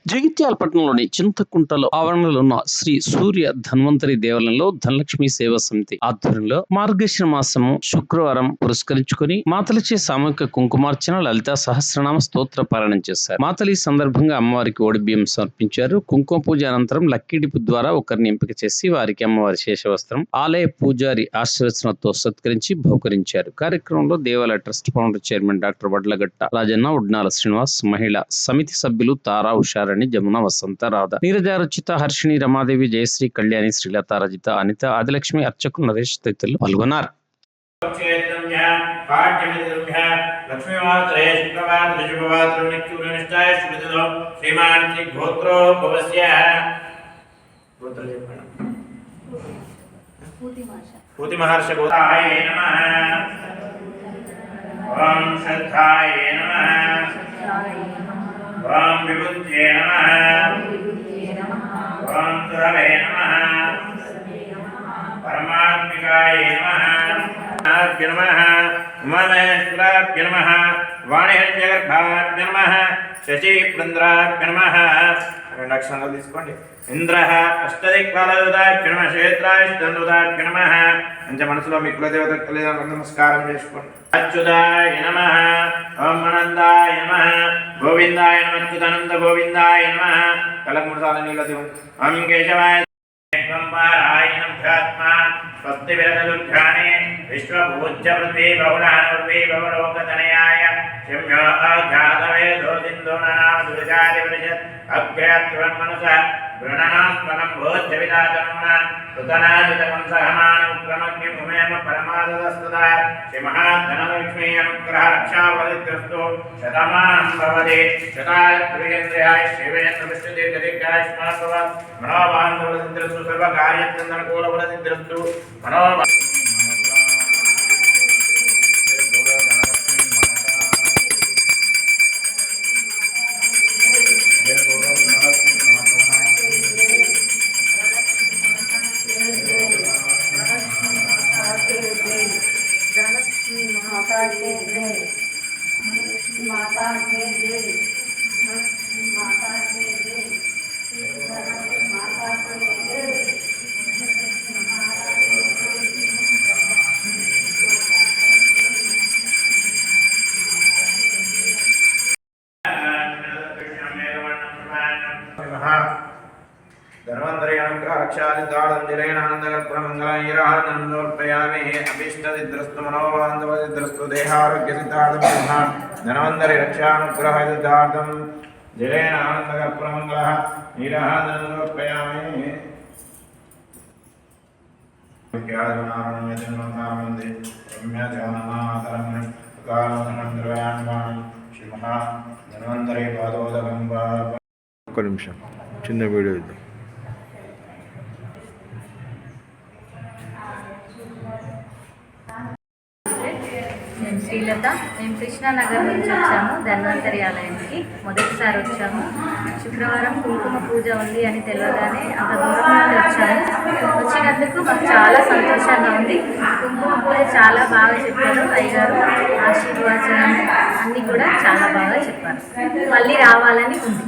జగిత్యాల పట్టణంలోని చింతకుంటలో ఆవరణలో ఉన్న శ్రీ సూర్య ధన్వంతరి దేవాలయంలో ధనలక్ష్మి సేవా సమితి ఆధ్వర్యంలో మార్గశిర మాసము శుక్రవారం పురస్కరించుకొని మాతలచే సామూహిక కుంకుమార్చన లలిత సహస్రనామ స్తోత్ర పారాయణం చేశారు. మాతలి సందర్భంగా అమ్మవారికి ఓడిబియ్యం సమర్పించారు. కుంకుమ పూజ అనంతరం లక్కిడిపు ద్వారా ఒకరిని ఎంపిక చేసి వారికి అమ్మవారి శేషవస్త్రం ఆలయ పూజారి ఆశీర్వచనతో సత్కరించి బహుకరించారు. కార్యక్రమంలో దేవాలయ trust founder chairman doctor Vadlagatta Rajanna, Udnala Srinivas, మహిళా సమితి సభ్యులు తారా, ఉషారాణి, జమున, వసంత, రాధ, నీరజ, రుచిత, హర్షిణి, రమాదేవి, జయశ్రీ, కళ్యాణి, శ్రీలత, రజిత, అనిత, ఆదిలక్ష్మి, అర్చకులు నరేష్ తదితరులు పాల్గొన్నారు. ఓం శ్రద్ధాయ నమః. ఓం విభూత్యే నమః. ఓం సురవే నమః. పరమాత్మికాయ నమః. నమః ఉమామేశ్వరాభ్య నమః. వాణిహన్యగర్భాభ్య నమః. శశి బృంద్రాభ్య నమః. లక్షణాలు తీసుకోండి. ఇంద్ర అష్టదిక్పాలదాభ్య నమః. క్షేత్రాష్టందుదాభ్య నమః. అంటే మనసులో మీ కులదేవతకు నమస్కారం చేసుకోండి. అచ్యుతాయ నమః. ఓం అనంతాయ నమః. గోవిందాయ నమః. అచ్యుతానంద గోవిందాయ నమః. కలకు మూడు సార్లు నీళ్ళు దేవుడు. ఓం కేశవాయ స్వస్తి విరదుర్ఘానే విశ్వభూజ్య పృథ్వీ బహుళానుర్వీ బహుళోకతనయాయ శమ్యో అజాతవేదో సింధూనానామ దుర్గాది పరిషత్ అగ్రత్వన్మనస గృణనాస్మనం భూజ్య విదాతనున ఋతనాజితకం సహమానం క్రమజ్ఞ భూమేమ పరమాదస్తదా శ్రీ మహాధనలక్ష్మీ అనుగ్రహ రక్షావధిద్రస్తు శతమానం భవతి శతాయుర్యేంద్రియాయ శ్రీవేంద్ర విష్ణుదీర్ఘదీర్ఘాయుష్మాన్ భవ మనోబాంధవసిద్రస్తు సర్వకార్యచందనకూలవలసిద్రస్తు మనోబా ధన్వంతరి అనుగ్రహ రక్షాదిద్దాళంజలేనానందగర్భమంగళైరానందోర్పయామి అభీష్టదిద్రస్తు మనోబాంధవదిద్రస్తు దేహారోగ్యసిద్ధార్థం ధన్వంతరి రక్షానుగ్రహదిద్దార్థం జలేనానందగర్భమంగళ నీరానందోర్పయామి ధన్వంతరి పాదోదకం. ఒక్క నిమిషం చిన్న వీడియో ఇద్దాం. నేను శ్రీలత. మేము కృష్ణానగర్ నుంచి వచ్చాము ధన్వంతరి ఆలయానికి. మొదటిసారి వచ్చాము. శుక్రవారం కుంకుమ పూజ ఉంది అని తెలియగానే అంత దూరం నుండి వచ్చాము. వచ్చినందుకు మాకు చాలా సంతోషంగా ఉంది. కుంకుమ పూజ చాలా బాగా చెప్పారు అయ్యగారు. ఆశీర్వచనం అన్నీ కూడా చాలా బాగా చెప్పారు. మళ్ళీ రావాలని ఉంది.